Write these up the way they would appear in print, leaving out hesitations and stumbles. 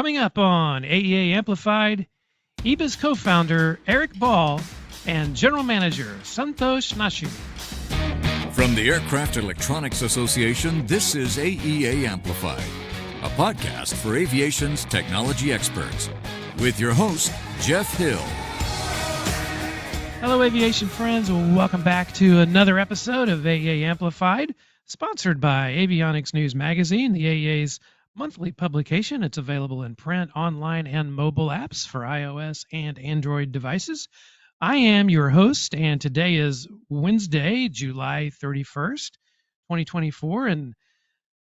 Coming up on AEA Amplified, EBIS co-founder Eric Baal and General Manager Santosh Nachu. From the Aircraft Electronics Association, this is AEA Amplified, a podcast for aviation's technology experts, with your host, Jeff Hill. Hello, aviation friends. Welcome back to another episode of AEA Amplified, sponsored by Avionics News Magazine, the AEA's monthly publication. It's available in print, online, and mobile apps for iOS and Android devices. I am your host, and today is Wednesday, July 31st, 2024, and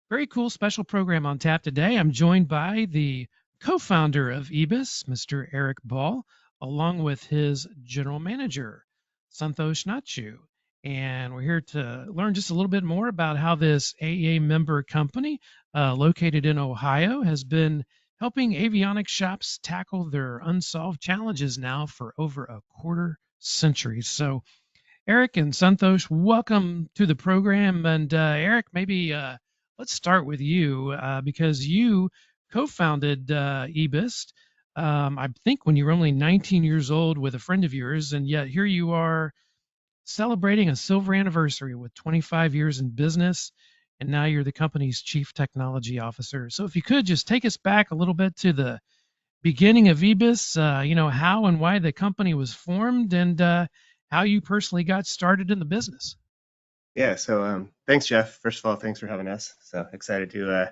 very cool special program on tap today. I'm joined by the co-founder of EBIS, Mr. Eric Baal, along with his general manager, Santosh Nachu. And we're here to learn just a little bit more about how this AEA member company located in Ohio has been helping avionics shops tackle their unsolved challenges now for over a quarter century. So Eric and Santosh, welcome to the program. And Eric, maybe let's start with you because you co-founded EBIS, I think when you were only 19 years old with a friend of yours, and yet here you are celebrating a silver anniversary with 25 years in business, and now you're the company's chief technology officer. So if you could just take us back a little bit to the beginning of EBIS, how and why the company was formed, and how you personally got started in the business. Yeah, so thanks, Jeff. First of all, thanks for having us. So excited to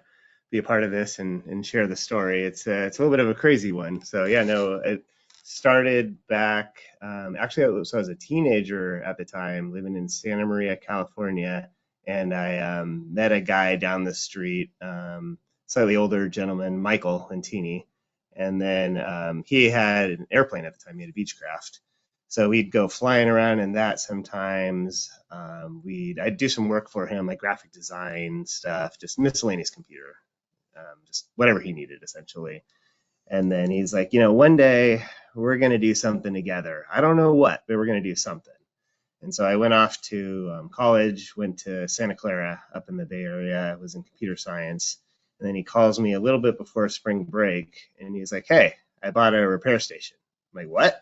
be a part of this and share the story. It's a little bit of a crazy one. So yeah, no, it started back, actually, I was a teenager at the time, living in Santa Maria, California, and I met a guy down the street, slightly older gentleman, Michael Lentini, and then he had an airplane at the time. He had a Beechcraft. So we'd go flying around in that sometimes. I'd do some work for him, like graphic design stuff, just miscellaneous computer, just whatever he needed, essentially. And then he's like, one day we're going to do something together. I don't know what, but we're going to do something. And so I went off to college, went to Santa Clara up in the Bay Area. I was in computer science. And then he calls me a little bit before spring break, and he's like, hey, I bought a repair station. I'm like, what?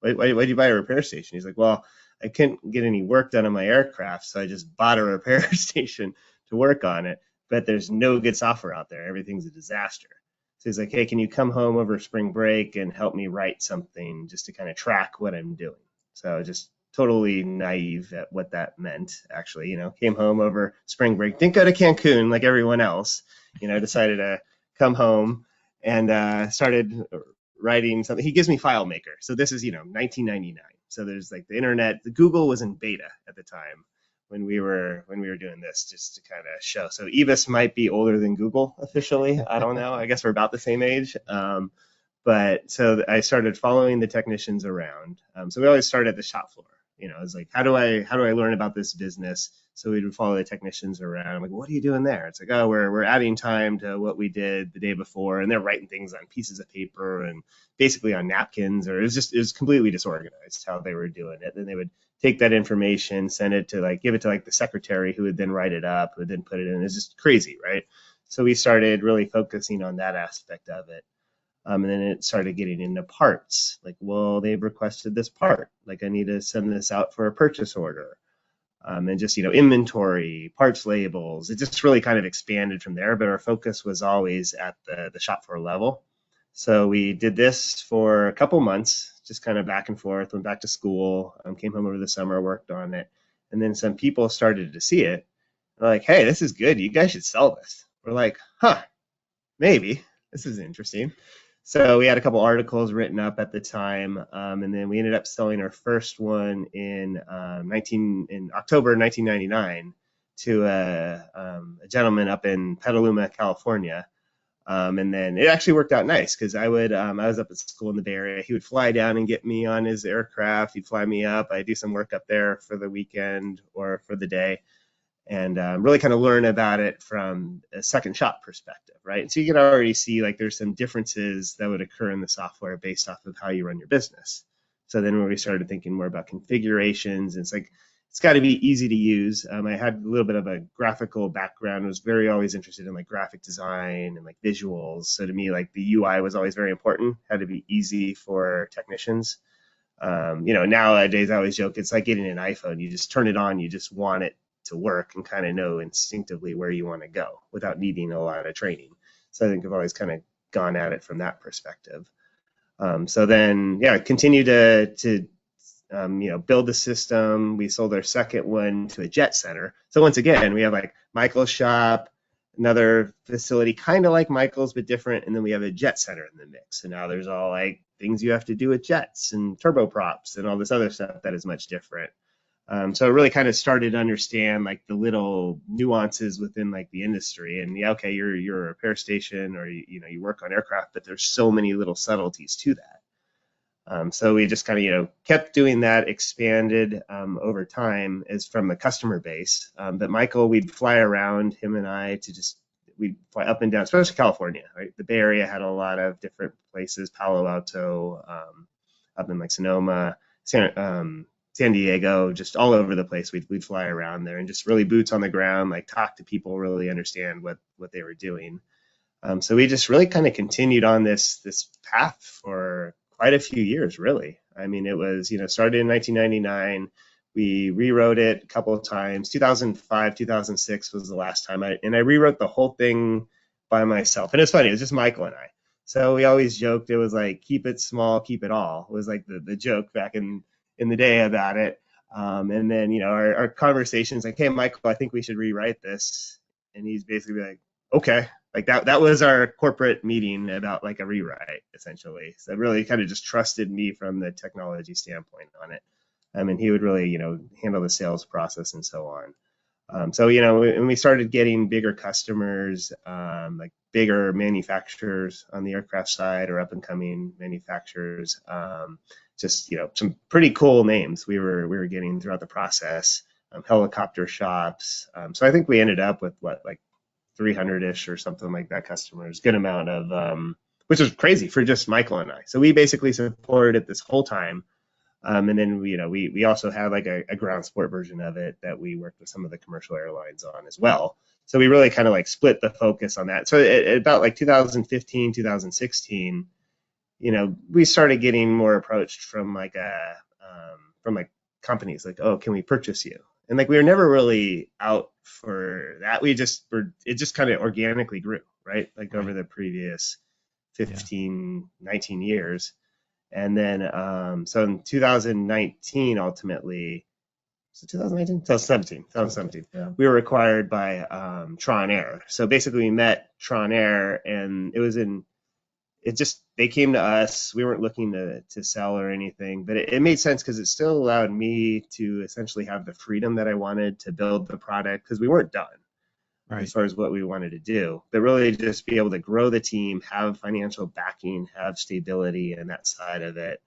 Why did you buy a repair station? He's like, well, I couldn't get any work done on my aircraft, so I just bought a repair station to work on it. But there's no good software out there. Everything's a disaster. So he's like, hey, can you come home over spring break and help me write something just to kind of track what I'm doing? So just totally naive at what that meant, actually. Came home over spring break, didn't go to Cancun like everyone else, decided to come home and started writing something. He gives me FileMaker. So this is, 1999. So there's like the internet, the Google was in beta at the time when we were doing this, just to kind of show. So EBIS might be older than Google officially. I don't know. I guess we're about the same age. But so I started following the technicians around. So we always start at the shop floor. It's like, how do I learn about this business? So we would follow the technicians around. I'm like, what are you doing there? It's like, oh, we're adding time to what we did the day before, and they're writing things on pieces of paper and basically on napkins, or it was completely disorganized how they were doing it. Then they would take that information, send it to give it to the secretary, who would then write it up, who would then put it in. It's just crazy, right? So we started really focusing on that aspect of it. And then it started getting into parts. Like, well, they've requested this part. Like, I need to send this out for a purchase order. And just, inventory, parts labels. It just really kind of expanded from there. But our focus was always at the shop floor level. So we did this for a couple months, just kind of back and forth, went back to school, came home over the summer, worked on it. And then some people started to see it. They're like, hey, this is good. You guys should sell this. We're like, maybe. This is interesting. So we had a couple articles written up at the time, and then we ended up selling our first one in October 1999 to a gentleman up in Petaluma, California. And then it actually worked out nice because I was up at school in the Bay Area. He would fly down and get me on his aircraft. He'd fly me up. I'd do some work up there for the weekend or for the day, and really kind of learn about it from a second shop perspective, right? So you can already see there's some differences that would occur in the software based off of how you run your business. So then when we started thinking more about configurations, it's it's got to be easy to use. I had a little bit of a graphical background, was very always interested in like graphic design and like visuals. So to me, like the UI was always very important, had to be easy for technicians. Nowadays I always joke, it's like getting an iPhone. You just turn it on, you just want it to work and kind of know instinctively where you want to go without needing a lot of training. So I think I've always kind of gone at it from that perspective. So then, continue to build the system. We sold our second one to a jet center. So once again, we have like Michael's shop, another facility kind of like Michael's but different, and then we have a jet center in the mix. So now there's all like things you have to do with jets and turboprops and all this other stuff that is much different. So it really kind of started to understand like the little nuances within like the industry. And okay, you're a repair station, or you work on aircraft, but there's so many little subtleties to that. So we just kind of kept doing that, expanded over time as from the customer base. But Michael, we'd fly around, him and I, we'd fly up and down, especially California. Right, the Bay Area had a lot of different places, Palo Alto, up in like Sonoma, San Diego, just all over the place. We'd fly around there and just really boots on the ground, like talk to people, really understand what they were doing. So we just really kind of continued on this path for quite a few years, really. I mean, it was, started in 1999. We rewrote it a couple of times. 2005, 2006 was the last time I rewrote the whole thing by myself. And it's funny, it was just Michael and I. So we always joked, it was like, keep it small, keep it all. It was like the joke back in the day about it. And then, our conversations like, hey, Michael, I think we should rewrite this. And he's basically like, okay. Like that was our corporate meeting about like a rewrite, essentially. So really kind of just trusted me from the technology standpoint on it. And he would really, handle the sales process and so on. So, when we started getting bigger customers, like bigger manufacturers on the aircraft side or up and coming manufacturers, just, some pretty cool names we were getting throughout the process, helicopter shops. So I think we ended up with like 300-ish or something like that customers, good amount of, which was crazy for just Michael and I. So we basically supported it this whole time. And then, we also had like a ground support version of it that we worked with some of the commercial airlines on as well. So we really kind of like split the focus on that. So at about like 2015, 2016, we started getting more approached from like companies like, oh, can we purchase you? And like we were never really out for that. It just kind of organically grew, right? Like over the previous 15, 19 years. And then so in 2019, ultimately, so 2017, we were acquired by Tron Air. So basically we met Tron Air, and they came to us. We weren't looking to sell or anything, but it made sense because it still allowed me to essentially have the freedom that I wanted to build the product, because we weren't done as far as what we wanted to do, but really just be able to grow the team, have financial backing, have stability and that side of it.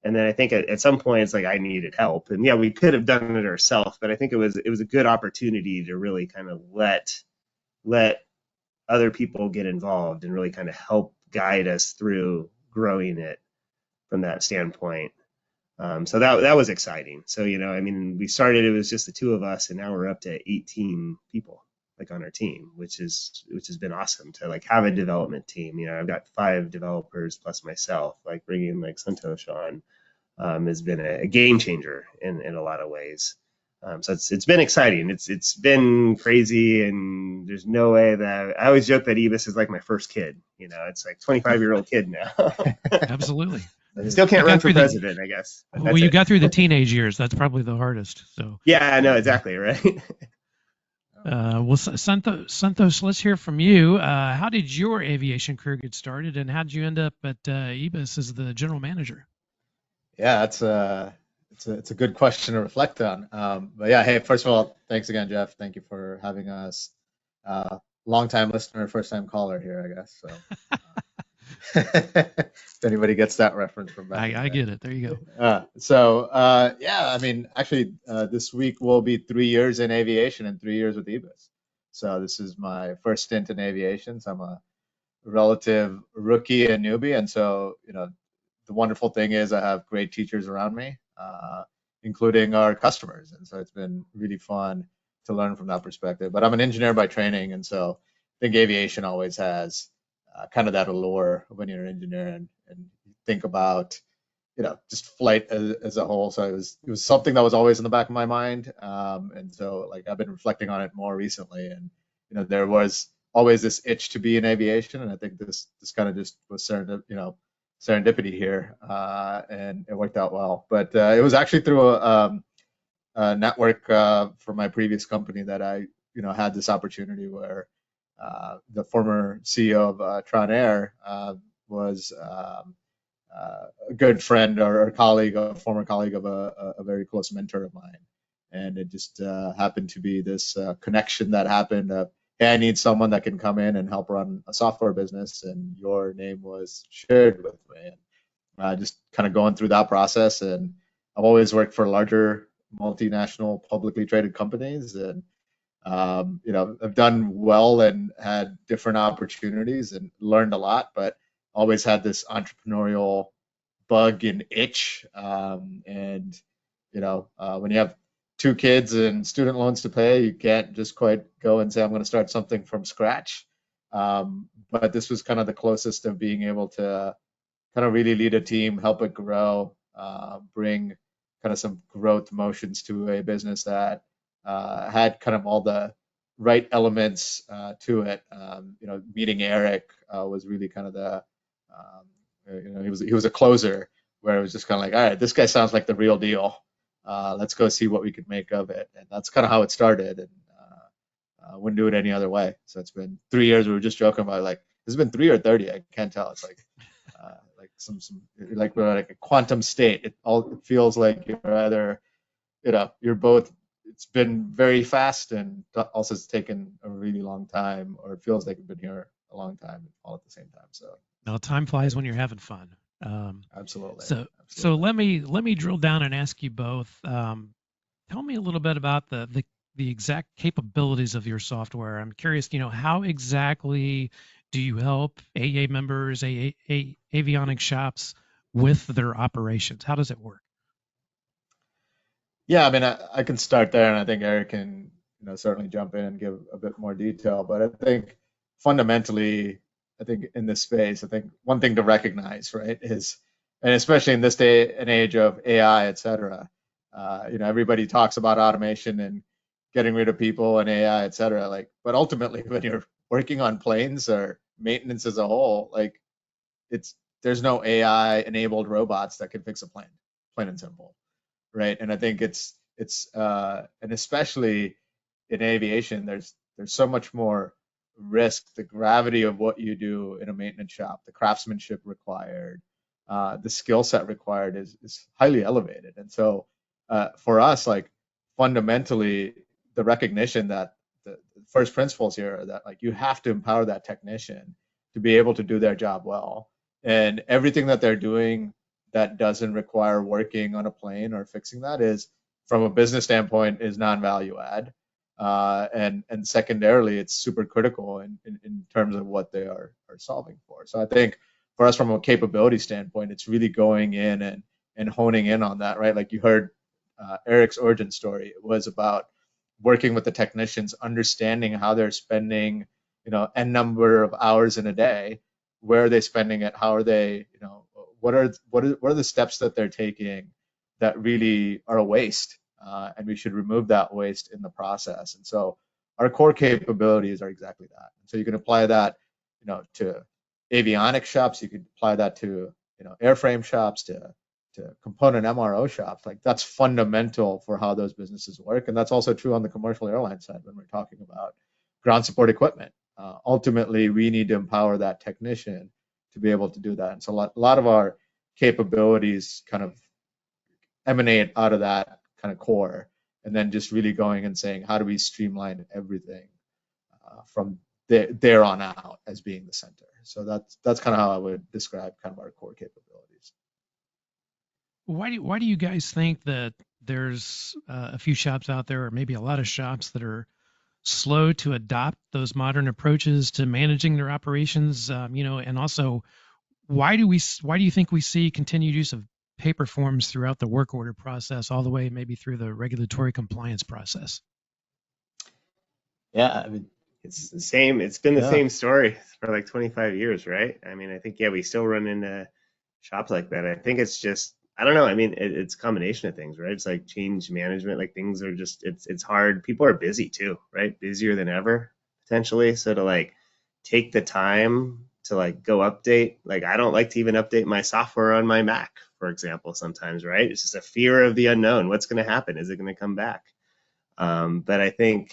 And then I think at some point it's like I needed help, and we could have done it ourselves, but I think it was a good opportunity to really kind of let other people get involved and really kind of help guide us through growing it from that standpoint. So that was exciting. So, we started, it was just the two of us, and now we're up to 18 people like on our team, which has been awesome to like have a development team. I've got 5 developers plus myself. Like bringing like Santosh on has been a game changer in a lot of ways. So it's been exciting. It's been crazy, and there's no way that I always joke that EBIS is like my first kid. It's like 25-year-old kid now. Absolutely. I still can't run for president, I guess. Well, you got through the teenage years. That's probably the hardest. So. Yeah, I know, exactly, right. Well, Santosh, let's hear from you. How did your aviation career get started, and how did you end up at EBIS as the general manager? Yeah, it's a good question to reflect on. But yeah, hey, first of all, thanks again, Jeff. Thank you for having us. Long-time listener, first-time caller here, I guess. So, if anybody gets that reference from back, I get it. There you go. Actually, this week will be 3 years in aviation and 3 years with EBIS. So this is my first stint in aviation. So I'm a relative rookie and newbie, and so the wonderful thing is I have great teachers around me. including our customers. And so it's been really fun to learn from that perspective. But I'm an engineer by training, and so I think aviation always has kind of that allure when you're an engineer and think about just flight as a whole. So it was something that was always in the back of my mind, and so like I've been reflecting on it more recently, and there was always this itch to be in aviation, and I think this kind of just was serendipity here, and it worked out well. But it was actually through a network for my previous company that I had this opportunity where the former CEO of Tron Air was a good friend or colleague, a former colleague of a very close mentor of mine. And it just happened to be this connection that happened of, hey, I need someone that can come in and help run a software business, and your name was shared with me. And just kind of going through that process, and I've always worked for larger multinational publicly traded companies, and I've done well and had different opportunities and learned a lot, but always had this entrepreneurial bug and itch. And when you have 2 kids and student loans to pay, you can't just quite go and say, I'm going to start something from scratch. But this was kind of the closest of being able to kind of really lead a team, help it grow, bring kind of some growth motions to a business that had kind of all the right elements to it. Meeting Eric was really kind of the he was a closer, where it was just kind of like, all right, this guy sounds like the real deal. Let's go see what we could make of it. And that's kind of how it started, and wouldn't do it any other way. So it's been 3 years. We were just joking about like, this has been 3 or 30. I can't tell. It's like we're like a quantum state. It feels like you're either, you're both. It's been very fast, and also it's taken a really long time, or it feels like you've been here a long time, all at the same time. So now time flies when you're having fun. Absolutely. So let me drill down and ask you both. Tell me a little bit about the exact capabilities of your software. I'm curious, how exactly do you help AEA members, avionics shops with their operations? How does it work? Yeah, I mean, I can start there, and I think Eric can, certainly jump in and give a bit more detail. But I think fundamentally, in this space, I think one thing to recognize, right, is, and especially in this day and age of AI, et cetera, everybody talks about automation and getting rid of people and AI, et cetera. Like, but ultimately, when you're working on planes or maintenance as a whole, like, there's no AI-enabled robots that can fix a plane, plain and simple. Right, and I think it's and especially in aviation, there's so much more risk. The gravity of what you do in a maintenance shop, the craftsmanship required, the skill set required is highly elevated. And so for us, like, fundamentally, the recognition that the first principles here are that, like, you have to empower that technician to be able to do their job well, and everything that they're doing that doesn't require working on a plane or fixing that is, from a business standpoint, is non-value add, and secondarily, it's super critical in terms of what they are solving for. So I think for us, from a capability standpoint, it's really going in and honing in on that, right? Like you heard Eric's origin story. It was about working with the technicians, understanding how they're spending, n number of hours in a day. Where are they spending it? How are they, what are the steps that they're taking that really are a waste, and we should remove that waste in the process. And so our core capabilities are exactly that. And so you can apply that, to avionics shops. You could apply that to, airframe shops, to component MRO shops. Like, that's fundamental for how those businesses work. And that's also true on the commercial airline side when we're talking about ground support equipment. Ultimately, we need to empower that technician to be able to do that. And so a lot of our capabilities kind of emanate out of that kind of core, and then just really going and saying, how do we streamline everything from there on out as being the center. So that's kind of how I would describe kind of our core capabilities. Why do you guys think that there's a few shops out there, or maybe a lot of shops, that are slow to adopt those modern approaches to managing their operations? And also, why do you think we see continued use of paper forms throughout the work order process, all the way maybe through the regulatory compliance process. Yeah, I mean, It's the same. It's been the yeah. same story for like 25 years, right? I mean, I think, yeah, we still run into shops like that. I think it's just, I don't know. I mean, it's a combination of things, right? It's like change management. Like things are just, it's hard. People are busy too, right? Busier than ever potentially. So to like take the time to like go update, like I don't like to even update my software on my Mac, for example, sometimes, right? It's just a fear of the unknown. What's going to happen? Is it going to come back? But I think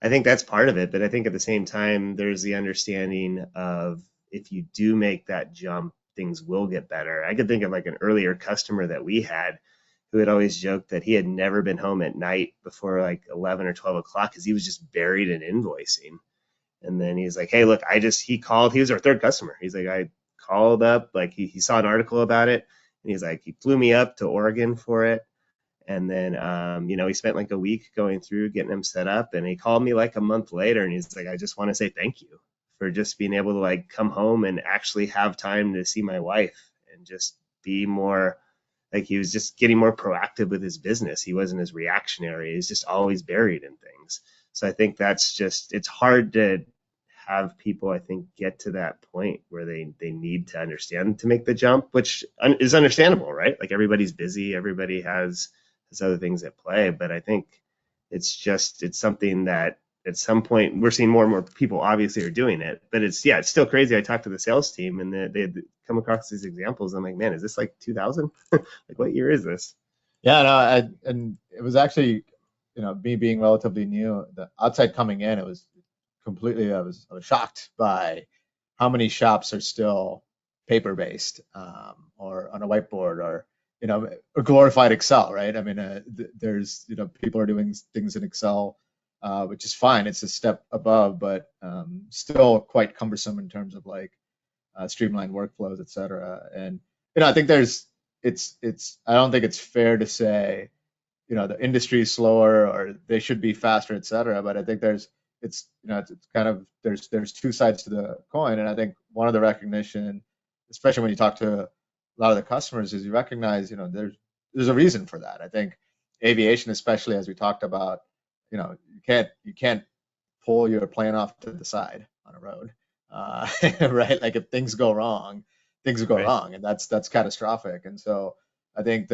that's part of it, but I think at the same time, there's the understanding of if you do make that jump, things will get better. I could think of like an earlier customer that we had who had always joked that he had never been home at night before like 11 or 12 o'clock because he was just buried in invoicing. And then he's like, hey, look, he called, he was our third customer. He's like, I called up, like he saw an article about it. And he's like, he flew me up to Oregon for it. And then, he spent like a week going through getting him set up. And he called me like a month later and he's like, I just want to say thank you for just being able to like come home and actually have time to see my wife and just be more like he was just getting more proactive with his business. He wasn't as reactionary. He's just always buried in things. So I think that's just, it's hard to have people, I think, get to that point where they need to understand to make the jump, which is understandable, right? Like everybody's busy, everybody has other things at play, but I think it's something that at some point we're seeing more and more people obviously are doing it, but it's still crazy. I talked to the sales team and they had come across these examples. I'm like, man, is this like 2000? Like what year is this? Yeah, no, and it was actually, me being relatively new, the outside coming in, it was completely, I was shocked by how many shops are still paper based, or on a whiteboard, or a glorified Excel, right? I mean, there's people are doing things in Excel, which is fine. It's a step above, but still quite cumbersome in terms of like streamlined workflows, et cetera. And I think I don't think it's fair to say the industry is slower or they should be faster, et cetera. But I think it's kind of there's two sides to the coin, and I think one of the recognition, especially when you talk to a lot of the customers, is you recognize there's a reason for that. I think aviation, especially as we talked about, you can't pull your plane off to the side on a road, right? Like if things go wrong, things go Right. wrong, and that's catastrophic. And so I think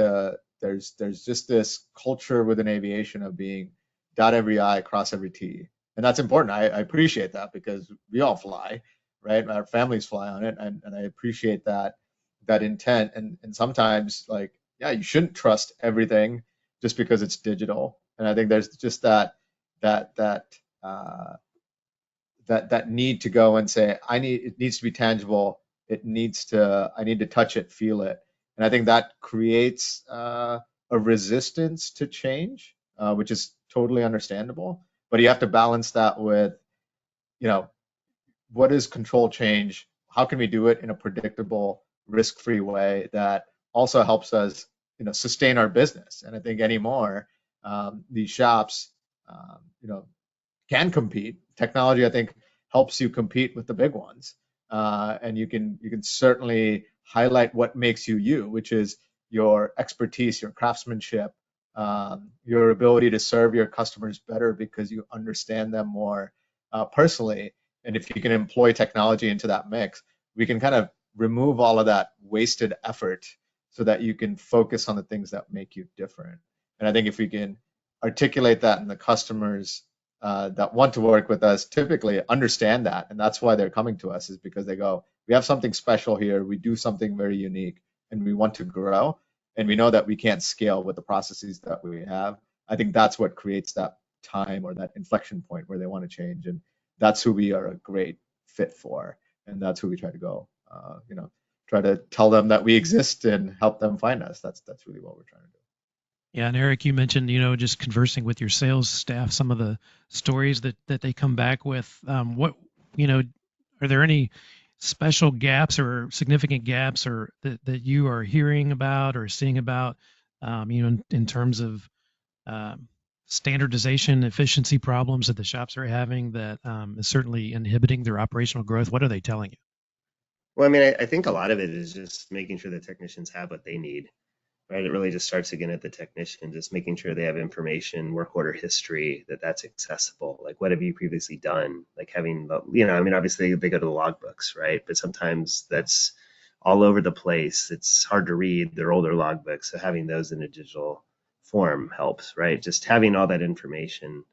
there's just this culture within aviation of being dot every I, cross every T. And that's important. I appreciate that because we all fly, right? Our families fly on it, and I appreciate that intent. And sometimes, like, yeah, you shouldn't trust everything just because it's digital. And I think there's just that need to go and say, it needs to be tangible. I need to touch it, feel it. And I think that creates a resistance to change, which is totally understandable. But you have to balance that with, what is control change? How can we do it in a predictable, risk-free way that also helps us, sustain our business? And I think anymore, these shops, can compete. Technology, I think, helps you compete with the big ones, and you can certainly highlight what makes you you, which is your expertise, your craftsmanship, your ability to serve your customers better because you understand them more personally. And if you can employ technology into that mix, we can kind of remove all of that wasted effort so that you can focus on the things that make you different. And I think if we can articulate that, and the customers that want to work with us typically understand that, and that's why they're coming to us, is because they go, we have something special here, we do something very unique, and we want to grow, and we know that we can't scale with the processes that we have. I think that's what creates that time or that inflection point where they want to change, and that's who we are a great fit for, and that's who we try to go. Try to tell them that we exist and help them find us. That's really what we're trying to do. Yeah, and Eric, you mentioned, just conversing with your sales staff, some of the stories that they come back with. Are there any special gaps or significant gaps or that you are hearing about or seeing about, in terms of standardization, efficiency problems that the shops are having that is certainly inhibiting their operational growth? What are they telling you? Well, I mean, I think a lot of it is just making sure the technicians have what they need. right? It really just starts again at the technician, just making sure they have information, work order history, that's accessible. Like, what have you previously done? Like having, I mean, obviously they go to the logbooks, right? But sometimes that's all over the place. It's hard to read. They're older logbooks, so having those in a digital form helps, right? Just having all that information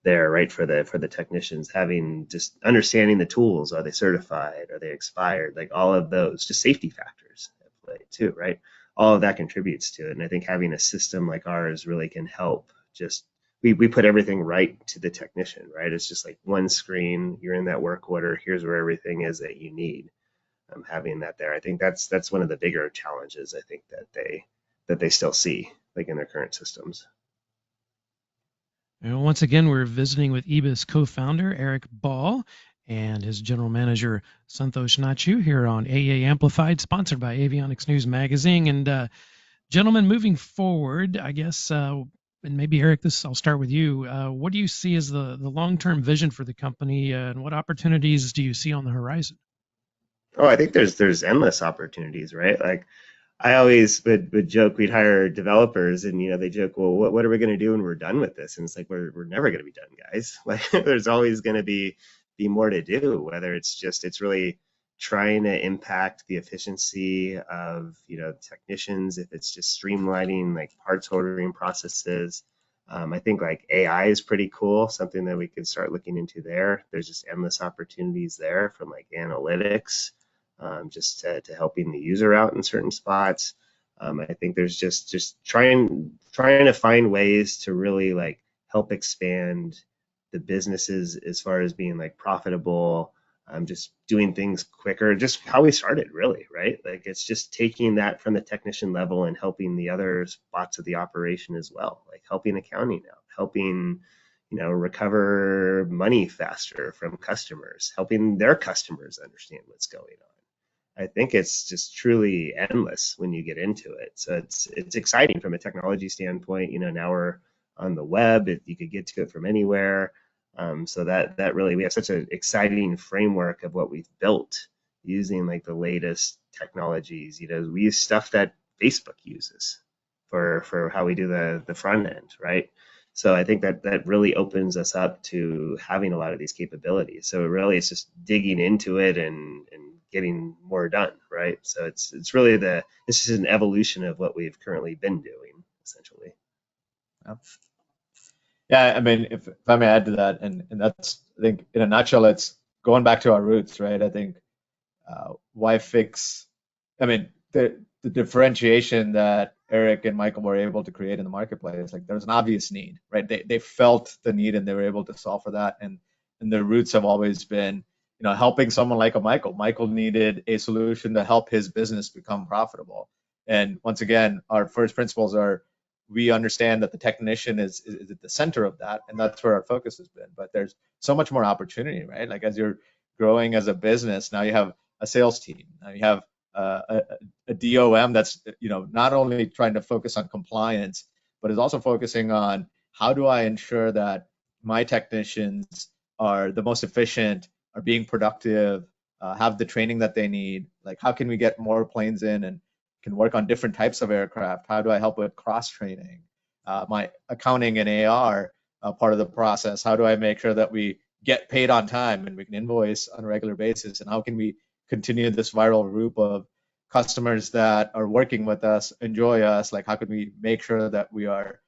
there, right, for the technicians, having just understanding the tools. Are they certified? Are they expired? Like all of those, just safety factors at play too, right? All of that contributes to it. And I think having a system like ours really can help. Just we put everything right to the technician, right? It's just like one screen. You're in that work order. Here's where everything is that you need. Having that there, I think that's one of the bigger challenges I think that they still see, like in their current systems. And once again, we're visiting with EBIS co-founder Eric Baal and his general manager Santosh Nachu here on AEA Amplified, sponsored by Avionics News Magazine. And gentlemen, moving forward, I guess, and maybe Eric, I'll start with you. What do you see as the long-term vision for the company, and what opportunities do you see on the horizon? Oh, I think there's endless opportunities, right? Like I always would joke, we'd hire developers and they joke, well, what are we going to do when we're done with this? And it's like, we're never going to be done, guys. Like there's always going to be more to do, whether it's really trying to impact the efficiency of technicians, if it's just streamlining like parts ordering processes. I think like AI is pretty cool, something that we could start looking into there. There's just endless opportunities there, from like analytics, just to helping the user out in certain spots. I think there's just trying to find ways to really like help expand the businesses as far as being like profitable, just doing things quicker, just how we started really, right? Like it's just taking that from the technician level and helping the other spots of the operation as well, like helping accounting out, helping recover money faster from customers, helping their customers understand what's going on. I think it's just truly endless when you get into it. So it's exciting from a technology standpoint. Now we're on the web. You could get to it from anywhere. So that really, we have such an exciting framework of what we've built using like the latest technologies. We use stuff that Facebook uses for how we do the front end, right? So I think that really opens us up to having a lot of these capabilities. So really, it's just digging into it and getting more done, right? So it's really this is an evolution of what we've currently been doing, essentially. Yeah, I mean, if I may add to that, and that's, I think, in a nutshell, it's going back to our roots, right? I think why fix? I mean, the differentiation that Eric and Michael were able to create in the marketplace, like there's an obvious need, right? They felt the need and they were able to solve for that, and their roots have always been, helping someone like a Michael. Michael needed a solution to help his business become profitable, and once again, our first principles are, we understand that the technician is at the center of that, and that's where our focus has been. But there's so much more opportunity, right? Like as you're growing as a business, now you have a sales team, now you have a DOM that's not only trying to focus on compliance, but is also focusing on how do I ensure that my technicians are the most efficient, are being productive, have the training that they need. Like how can we get more planes in and can work on different types of aircraft? How do I help with cross training? My accounting and AR part of the process. How do I make sure that we get paid on time and we can invoice on a regular basis? And how can we continue this viral loop of customers that are working with us, enjoy us? Like how can we make sure that we are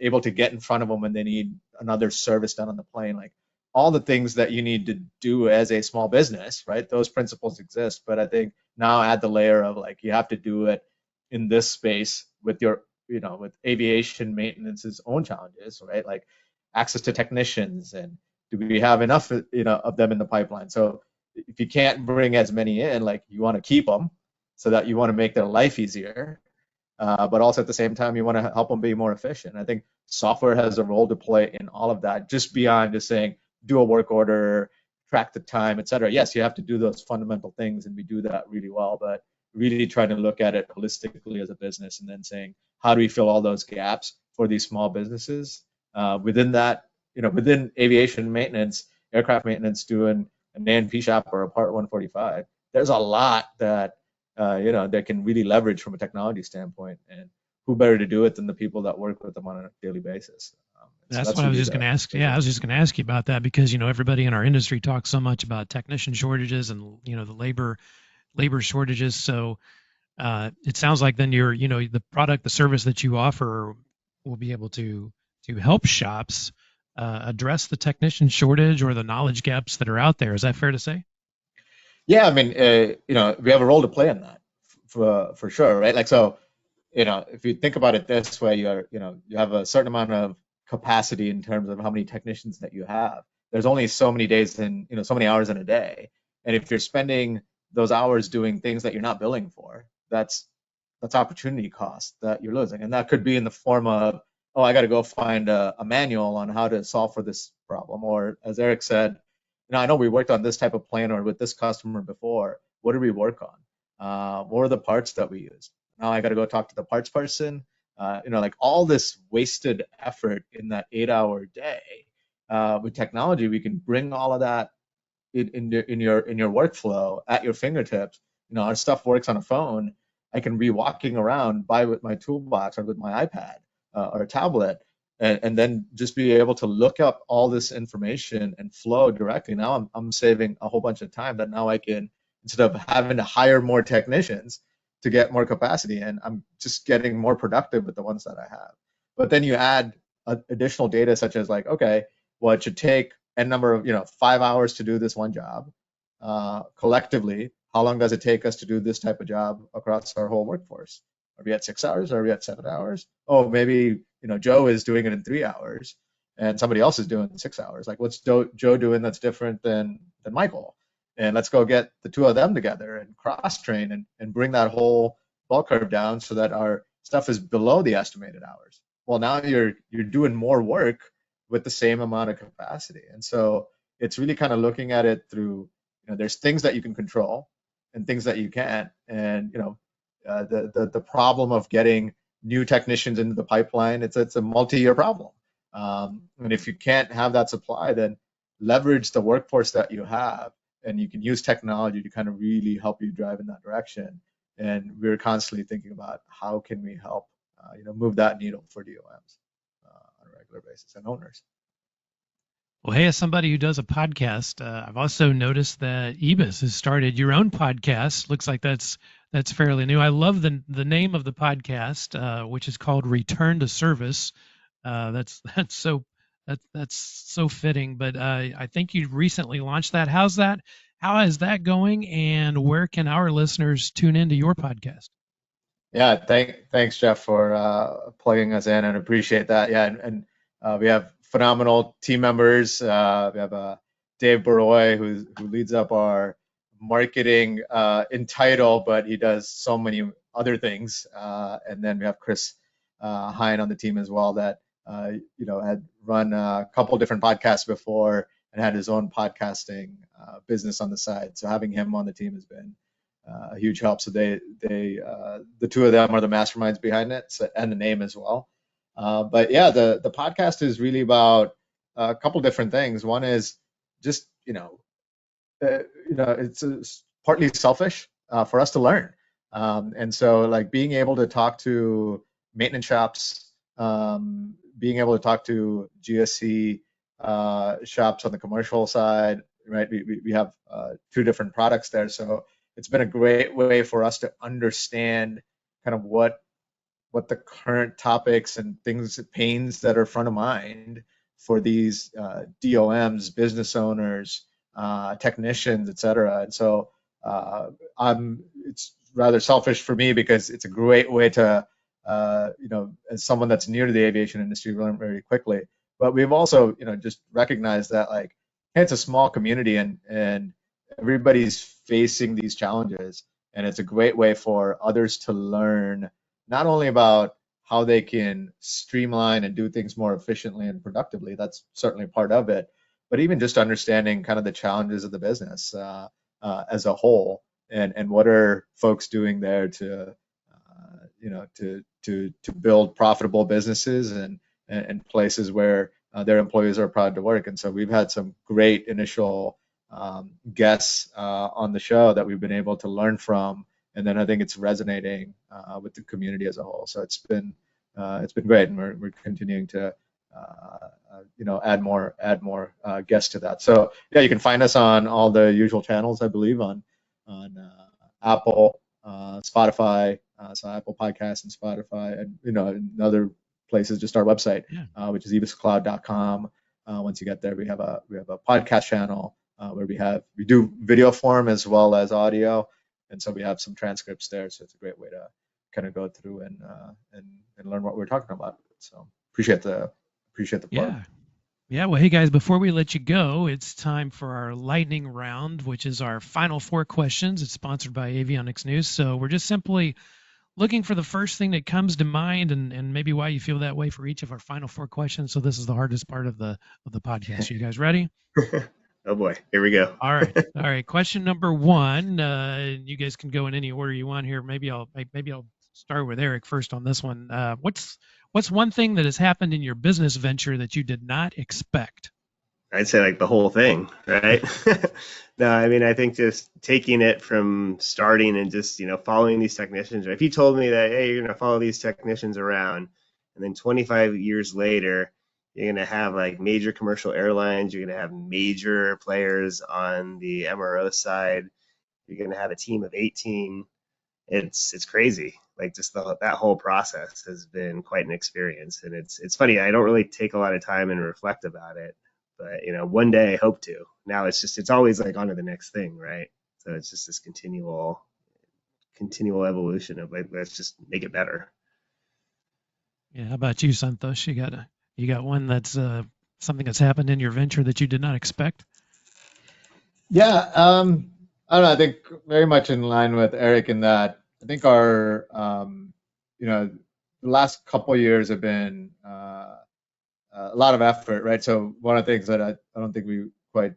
able to get in front of them when they need another service done on the plane? Like all the things that you need to do as a small business, right? Those principles exist, but I think now add the layer of like you have to do it in this space with your with aviation maintenance's own challenges, right? Like access to technicians, and do we have enough of them in the pipeline? So if you can't bring as many in, like you want to keep them so that you want to make their life easier, but also at the same time you want to help them be more efficient. I think software has a role to play in all of that, just beyond just saying do a work order, track the time, etc. Yes, you have to do those fundamental things, and we do that really well, but really trying to look at it holistically as a business, and then saying how do we fill all those gaps for these small businesses within that, within aviation maintenance, aircraft maintenance, doing an A&P shop or a Part 145. There's a lot that they can really leverage from a technology standpoint. And who better to do it than the people that work with them on a daily basis? So That's that's what I was really just going the to ask. Yeah, I vision. was just going to ask you about that because everybody in our industry talks so much about technician shortages and the labor shortages. So it sounds like then the product, the service that you offer will be able to help shops address the technician shortage or the knowledge gaps that are out there. Is that fair to say? Yeah, I mean, we have a role to play in that for sure, right? Like, so, if you think about it this way, you have a certain amount of capacity in terms of how many technicians that you have. There's only so many days in, so many hours in a day. And if you're spending those hours doing things that you're not billing for, that's opportunity cost that you're losing. And that could be in the form of, oh, I got to go find a manual on how to solve for this problem. Or as Eric said, I know we worked on this type of plan or with this customer before. What did we work on? What were the parts that we used? Now I got to go talk to the parts person. Like all this wasted effort in that 8-hour day. With technology, we can bring all of that in your workflow at your fingertips. Our stuff works on a phone. I can be walking around by with my toolbox or with my iPad or a tablet, and then just be able to look up all this information and flow directly. Now I'm saving a whole bunch of time that now I can, instead of having to hire more technicians to get more capacity, and I'm just getting more productive with the ones that I have. But then you add additional data such as like, okay, well, it should take n number of 5 hours to do this one job. Collectively, how long does it take us to do this type of job across our whole workforce? Are we at 6 hours? Are we at 7 hours? Oh, maybe Joe is doing it in 3 hours, and somebody else is doing 6 hours. Like, what's Joe doing that's different than Michael? And let's go get the two of them together and cross train and bring that whole bell curve down so that our stuff is below the estimated hours. Well, now you're doing more work with the same amount of capacity. And so it's really kind of looking at it through, there's things that you can control and things that you can't. And, the problem of getting new technicians into the pipeline, it's a multi-year problem. And if you can't have that supply, then leverage the workforce that you have, and you can use technology to kind of really help you drive in that direction. And we're constantly thinking about how can we help, move that needle for DOMs on a regular basis and owners. Well, hey, as somebody who does a podcast, I've also noticed that EBIS has started your own podcast. Looks like that's fairly new. I love the name of the podcast, which is called Return to Service. That's so fitting. But I think you recently launched that. How is that going? And where can our listeners tune into your podcast? Yeah, thanks, Jeff, for plugging us in, and appreciate that. Yeah, and we have phenomenal team members. We have Dave Baroy, who leads up our marketing in title, but he does so many other things. And then we have Chris Hine on the team as well, that had run a couple different podcasts before and had his own podcasting business on the side. So having him on the team has been a huge help. So the two of them are the masterminds behind it, and the name as well. But yeah, the podcast is really about a couple different things. One is just it's partly selfish for us to learn, and so like being able to talk to maintenance shops, being able to talk to GSC shops on the commercial side, right? We have two different products there, so it's been a great way for us to understand kind of what the current topics and pains that are front of mind for these DOMs, business owners, technicians, et cetera. And so it's rather selfish for me because it's a great way to, as someone that's new to the aviation industry, learn very quickly. But we've also, just recognized that like, hey, it's a small community and everybody's facing these challenges, and it's a great way for others to learn not only about how they can streamline and do things more efficiently and productively, that's certainly part of it, but even just understanding kind of the challenges of the business as a whole, and what are folks doing there to build profitable businesses and places where their employees are proud to work. And so we've had some great initial guests on the show that we've been able to learn from and then I think it's resonating with the community as a whole. So it's been great, and we're continuing to add more guests to that. So yeah, you can find us on all the usual channels, I believe, on Apple, Spotify, so Apple Podcasts and Spotify, and in other places. Just our website, which is ebiscloud.com. Once you get there, we have a podcast channel where we do video form as well as audio, and so we have some transcripts there. So it's a great way to kind of go through and learn what we're talking about. So appreciate the plug. Yeah. Well, hey guys, before we let you go, it's time for our lightning round, which is our final 4 questions. It's sponsored by Avionics News. So we're just simply looking for the first thing that comes to mind, and maybe why you feel that way for each of our final 4 questions. So this is the hardest part of the podcast. You guys ready? Oh boy, here we go. All right. Question number 1. You guys can go in any order you want here. Maybe I'll start with Eric first on this one. What's one thing that has happened in your business venture that you did not expect? I'd say like the whole thing, right? No, I mean, I think just taking it from starting and just, following these technicians. If you told me that, hey, you're going to follow these technicians around, and then 25 years later, you're going to have like major commercial airlines, you're going to have major players on the MRO side, you're going to have a team of 18. It's crazy. Like just that whole process has been quite an experience. And it's funny, I don't really take a lot of time and reflect about it. But one day I hope to. Now it's always like on to the next thing, right? So it's just this continual evolution of like, let's just make it better. Yeah. How about you, Santosh? You got one that's something that's happened in your venture that you did not expect? Yeah. I don't know. I think very much in line with Eric in that I think our the last couple of years have been a lot of effort, right? So one of the things that I don't think we quite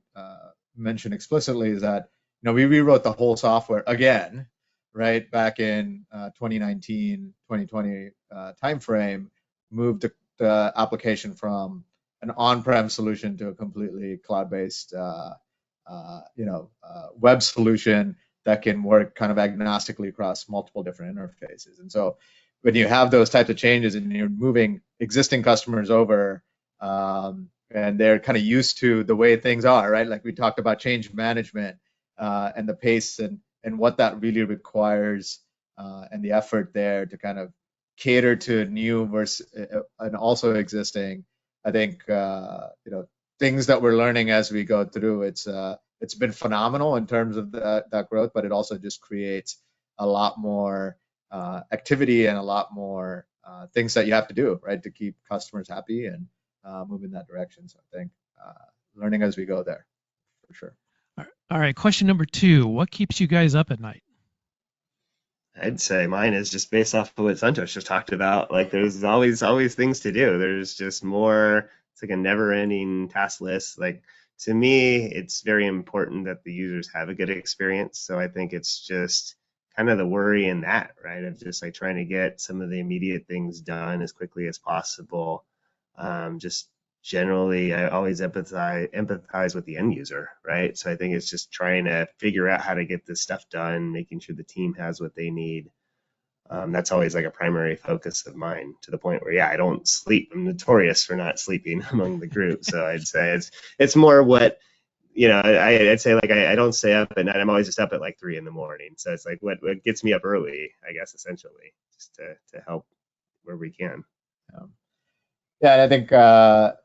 mentioned explicitly is that we rewrote the whole software again, right? Back in 2019, 2020 timeframe, moved the application from an on-prem solution to a completely cloud-based web solution that can work kind of agnostically across multiple different interfaces. And so when you have those types of changes and you're moving existing customers over, and they're kind of used to the way things are, right? Like we talked about change management and the pace and what that really requires, and the effort there to kind of cater to new versus and also existing. I think things that we're learning as we go through. It's been phenomenal in terms of that growth, but it also just creates a lot more activity and a lot more things that you have to do, right, to keep customers happy and move in that direction. So I think learning as we go there, for sure. All right. Question number 2. What keeps you guys up at night? I'd say mine is just based off of what Santosh just talked about. Like there's always things to do. There's just more. It's like a never-ending task list. Like to me, it's very important that the users have a good experience. So I think it's just kind of the worry in that, right? Of just like trying to get some of the immediate things done as quickly as possible. Just generally, I always empathize with the end user, right? So I think it's just trying to figure out how to get this stuff done, making sure the team has what they need. That's always like a primary focus of mine, to the point where, I don't sleep. I'm notorious for not sleeping among the group. So I'd say it's more what, I'd say like I don't stay up at night. I'm always just up at like 3 a.m. So it's like what gets me up early, I guess, essentially, just to help where we can. Yeah, and I think that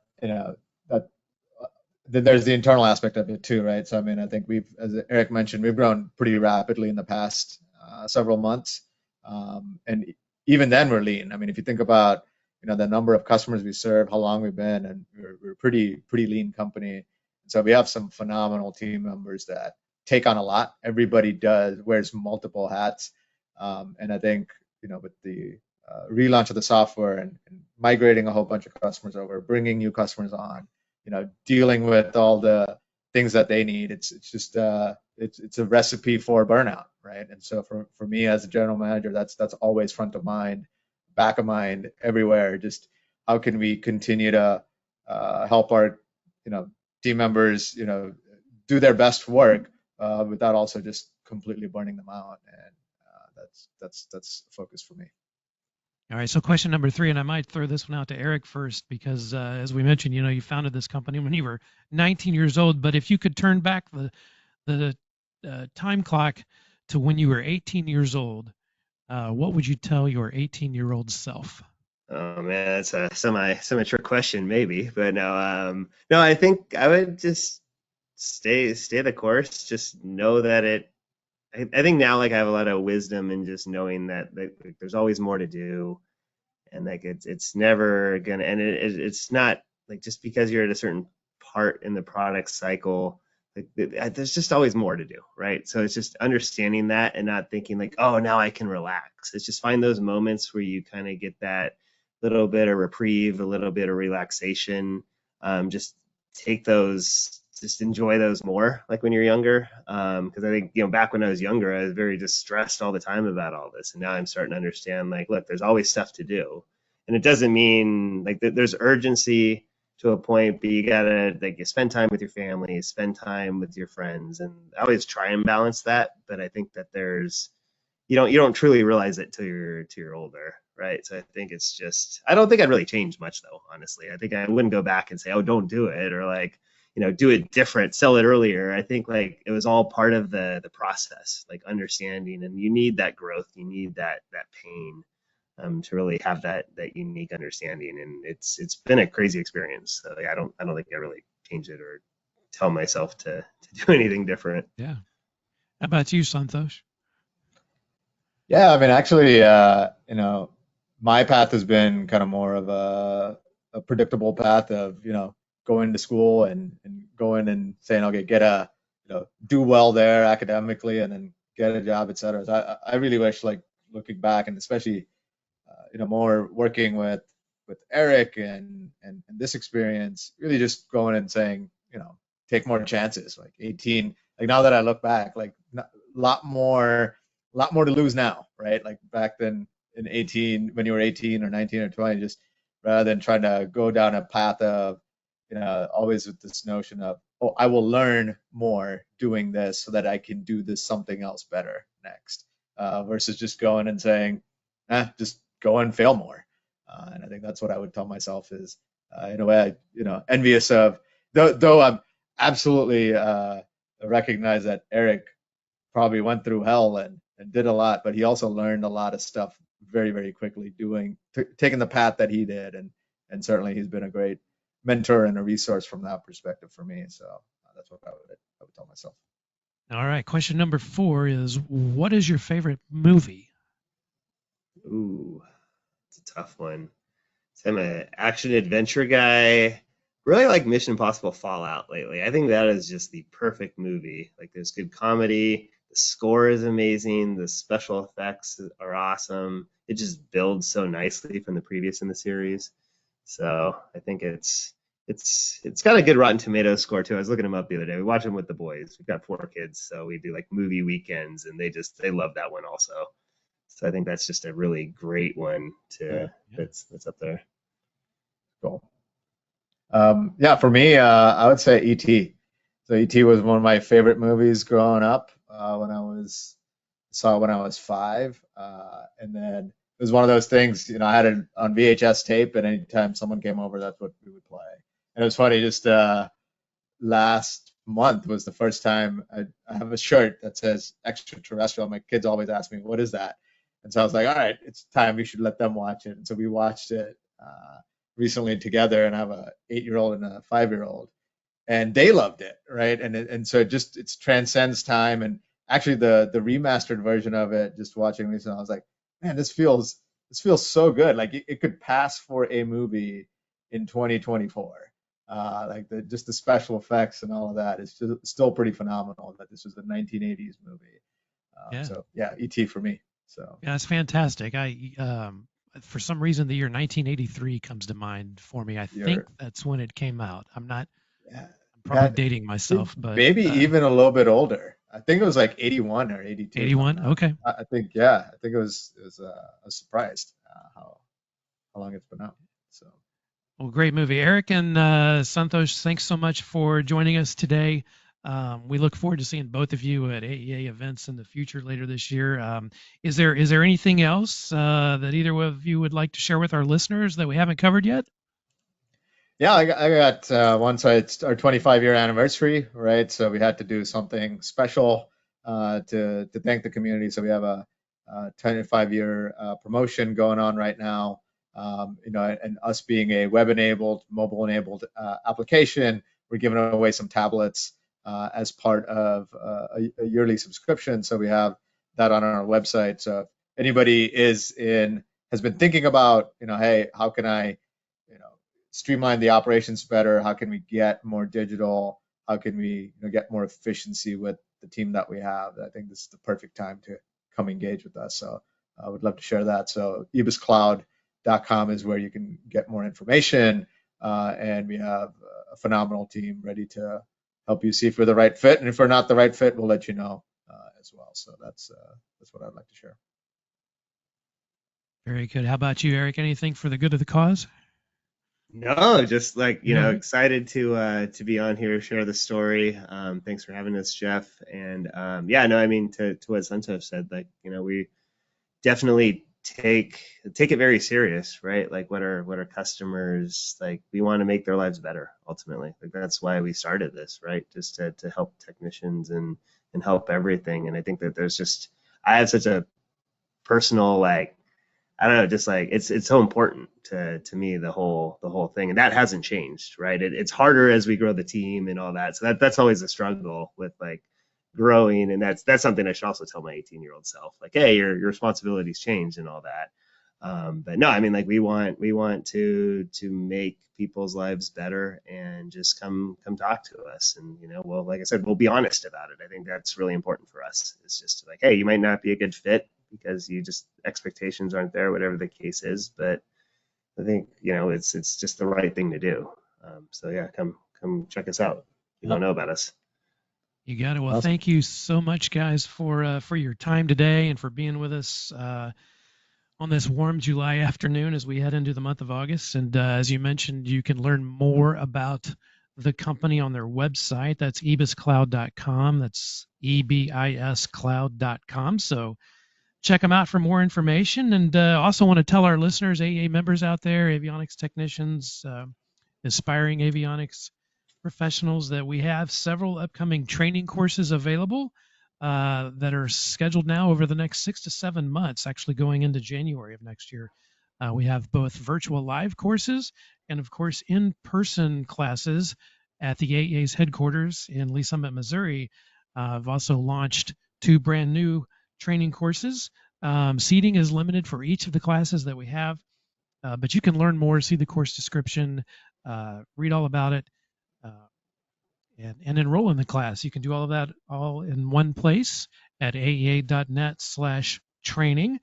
there's the internal aspect of it too, right? So I mean, I think as Eric mentioned, we've grown pretty rapidly in the past several months, and even then we're lean. I mean, if you think about the number of customers we serve, how long we've been, and we're a pretty lean company. So we have some phenomenal team members that take on a lot. Everybody wears multiple hats, and I think with the relaunch of the software and migrating a whole bunch of customers over, bringing new customers on, dealing with all the things that they need. It's just it's a recipe for burnout, right? And so for me as a general manager, that's always front of mind, back of mind, everywhere. Just how can we continue to help our team members do their best work without also just completely burning them out. And that's the focus for me. All right. So question number 3, and I might throw this one out to Eric first because, as we mentioned, you founded this company when you were 19 years old. But if you could turn back the time clock to when you were 18 years old, what would you tell your 18-year-old self? Oh man, that's a semi-trick question, maybe, but no, I think I would just stay the course. Just know that I think now, like, I have a lot of wisdom in just knowing that like, there's always more to do, and like it's never gonna, and it's not like just because you're at a certain part in the product cycle, like there's just always more to do, right? So it's just understanding that and not thinking like, oh, now I can relax. It's just find those moments where you kind of get that little bit of reprieve, a little bit of relaxation. Just take those, just enjoy those more, like when you're younger. Because I think, back when I was younger, I was very just stressed all the time about all this, and now I'm starting to understand, like, look, there's always stuff to do, and it doesn't mean like there's urgency to a point, but you gotta, like, you spend time with your family, spend time with your friends, and I always try and balance that. But I think that there's, you don't truly realize it till you're older, right? So I think it's just, I don't think I'd really change much though, honestly. I think I wouldn't go back and say, oh, don't do it, or like, do it different, sell it earlier. I think like it was all part of the process, like understanding, and you need that growth, you need that pain, to really have that unique understanding, and it's been a crazy experience. So I don't think I really change it or tell myself to do anything different. Yeah. How about you, Santosh? Yeah, I mean, actually, my path has been kind of more of a predictable path of, going to school and going and saying, okay, do well there academically and then get a job, et cetera. So I really wish, like, looking back, and especially, more working with Eric and this experience, really just going and saying, take more chances. Like 18, like now that I look back, like a lot more to lose now, right? Like back then in 18, when you were 18 or 19 or 20, just rather than trying to go down a path of, always with this notion of, oh, I will learn more doing this so that I can do this something else better next, versus just going and saying, just go and fail more. And I think that's what I would tell myself is, in a way, envious of, though I'm absolutely recognize that Eric probably went through hell and did a lot, but he also learned a lot of stuff very, very quickly taking the path that he did. And certainly he's been a great mentor and a resource from that perspective for me. So that's what I would tell myself. All right. Question number 4 is, what is your favorite movie? Ooh, it's a tough one. So I'm an action adventure guy. Really like Mission Impossible Fallout lately. I think that is just the perfect movie. Like, there's good comedy, the score is amazing, the special effects are awesome. It just builds so nicely from the previous in the series. So I think it's got a good Rotten Tomatoes score too. I was looking them up the other day. We watch them with the boys. We've got 4 kids, so we do like movie weekends, and they love that one also. So I think that's just a really great one that's up there. Cool. For me, I would say E.T. So E.T. was one of my favorite movies growing up. Saw it when I was 5, and then it was one of those things. I had it on VHS tape, and anytime someone came over, that's what we would play. And it was funny. Just last month was the first time I have a shirt that says extraterrestrial. My kids always ask me, "What is that?" And so I was like, "All right, it's time. We should let them watch it." And so we watched it recently together, and I have a 8-year-old and a 5-year-old, and they loved it, right? And so it transcends time. And actually, the remastered version of it, just watching this, and I was like, man, this feels so good. Like it could pass for a movie in 2024. Like the special effects and all of that is still pretty phenomenal. That this was the 1980s movie. So yeah, E.T. for me. So yeah, it's fantastic. For some reason, the year 1983 comes to mind for me. I think that's when it came out. I'm probably dating myself, but maybe even a little bit older. I think it was like 81 or 82. 81. Okay. I think it was. I was surprised how long it's been out. So. Well, great movie, Eric and Santosh. Thanks so much for joining us today. We look forward to seeing both of you at AEA events in the future later this year. Is there anything else that either of you would like to share with our listeners that we haven't covered yet? Yeah, I got one. So it's our 25-year anniversary, right? So we had to do something special to thank the community. So we have a 25-year promotion going on right now. And us being a web-enabled, mobile-enabled application, we're giving away some tablets as part of a yearly subscription. So we have that on our website. So if anybody has been thinking about, hey, how can I, streamline the operations better? How can we get more digital? How can we get more efficiency with the team that we have? I think this is the perfect time to come engage with us. So I would love to share that. So ebiscloud.com is where you can get more information. And we have a phenomenal team ready to help you see if we're the right fit. And if we're not the right fit, we'll let you know as well. So that's what I'd like to share. Very good. How about you, Eric? Anything for the good of the cause? No, just like, excited to be on here, share the story. Thanks for having us, Jeff. And to what Santosh said, like, we definitely take it very serious, right? Like what our customers, like, we want to make their lives better ultimately. Like that's why we started this, right? Just to help technicians and help everything. And I think that I have such a personal, like, I don't know, just like it's so important to me, the whole thing, and that hasn't changed, right? It's harder as we grow the team and all that, so that's always a struggle with like growing, and that's something I should also tell my 18-year-old self, like, hey, your responsibilities change and all that. But no, I mean, like we want to make people's lives better, and just come talk to us, and well, like I said, we'll be honest about it. I think that's really important for us. It's just like, hey, you might not be a good fit because expectations aren't there, whatever the case is. But I think it's just the right thing to do. So yeah, come check us out. You don't know about us. You got it. Well, Thank you so much, guys, for your time today and for being with us on this warm July afternoon as we head into the month of August. And as you mentioned, you can learn more about the company on their website. That's ebiscloud.com. That's EBIScloud.com. So check them out for more information. And also want to tell our listeners, AEA members out there, avionics technicians, aspiring avionics professionals, that we have several upcoming training courses available that are scheduled now over the next 6 to 7 months, actually going into January of next year. We have both virtual live courses and, of course, in-person classes at the AEA's headquarters in Lee Summit, Missouri. I've also launched 2 brand new training courses. Seating is limited for each of the classes that we have, but you can learn more, see the course description, read all about it, and enroll in the class. You can do all of that all in one place at aea.net/training.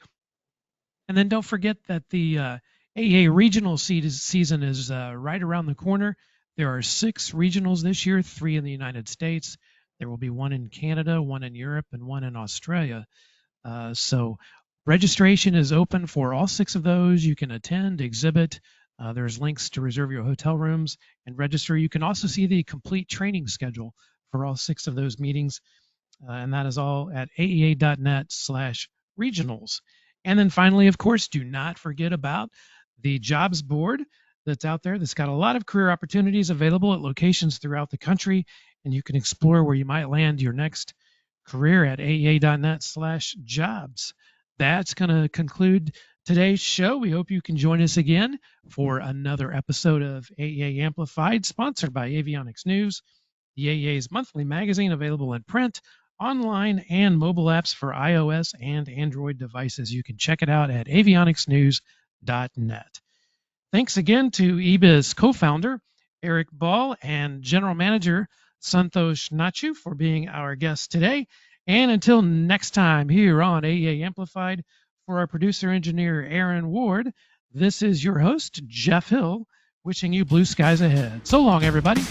And then don't forget that the AEA regional season is right around the corner. There are 6 regionals this year, 3 in the United States. There will be 1 in Canada, 1 in Europe, and 1 in Australia. So registration is open for all 6 of those. You can attend, exhibit. There's links to reserve your hotel rooms and register. You can also see the complete training schedule for all 6 of those meetings. And that is all at aea.net/regionals. And then finally, of course, do not forget about the jobs board that's out there that's got a lot of career opportunities available at locations throughout the country. And you can explore where you might land your next career at aea.net/jobs. That's going to conclude today's show. We hope you can join us again for another episode of AEA Amplified, sponsored by Avionics News, the AEA's monthly magazine available in print, online, and mobile apps for iOS and Android devices. You can check it out at avionicsnews.net. Thanks again to EBIS co-founder Eric Baal and general manager Santosh Nachu for being our guest today. And until next time here on AEA Amplified, for our producer engineer Aaron Ward, this is your host Jeff Hill, wishing you blue skies ahead. So long, everybody.